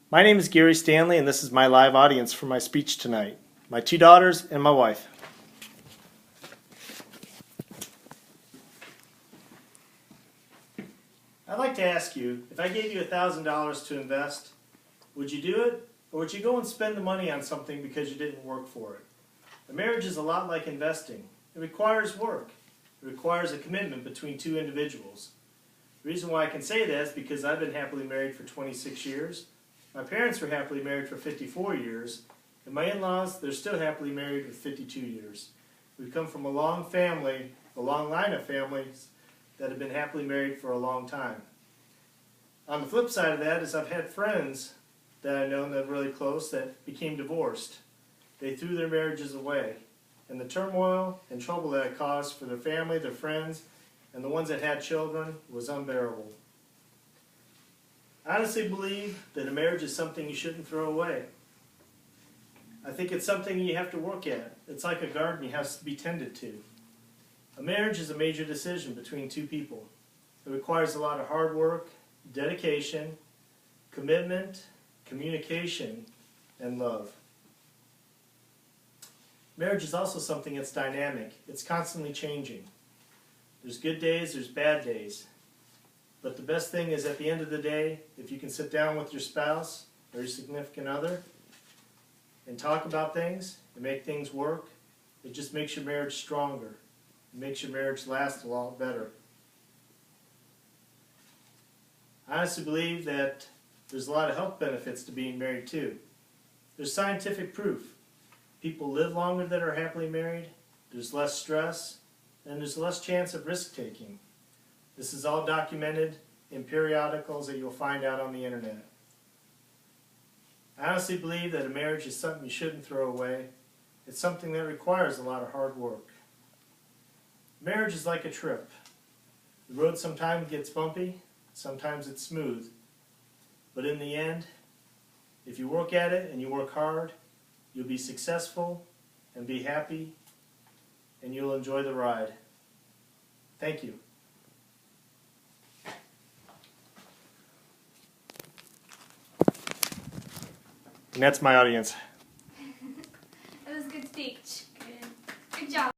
My name is Gary Stanley, and this is my live audience for my speech tonight. My 2 daughters and my wife. I'd like to ask you, if I gave you $1,000 to invest, would you do it? Or would you go and spend the money on something because you didn't work for it? A marriage is a lot like investing. It requires work. It requires a commitment between 2 individuals. The reason why I can say that is because I've been happily married for 26 years. My parents were happily married for 54 years. And my in-laws, they're still happily married for 52 years. We've come from a long family, a long line of families that have been happily married for a long time. On the flip side of that is I've had friends that I know that are really close that became divorced. They threw their marriages away. And the turmoil and trouble that it caused for their family, their friends, and the ones that had children was unbearable. I honestly believe that a marriage is something you shouldn't throw away. I think it's something you have to work at. It's like a garden you have to be tended to. A marriage is a major decision between 2 people. It requires a lot of hard work, dedication, commitment, communication, and love. Marriage is also something that's dynamic. It's constantly changing. There's good days, there's bad days. But the best thing is at the end of the day, if you can sit down with your spouse or your significant other and talk about things and make things work, it just makes your marriage stronger. It makes your marriage last a lot better. I honestly believe that there's a lot of health benefits to being married too. There's scientific proof. People live longer that are happily married, there's less stress, and there's less chance of risk-taking. This is all documented in periodicals that you'll find out on the internet. I honestly believe that a marriage is something you shouldn't throw away. It's something that requires a lot of hard work. Marriage is like a trip. The road sometimes gets bumpy, sometimes it's smooth. But in the end, if you work at it and you work hard, you'll be successful and be happy, and you'll enjoy the ride. Thank you. And that's my audience.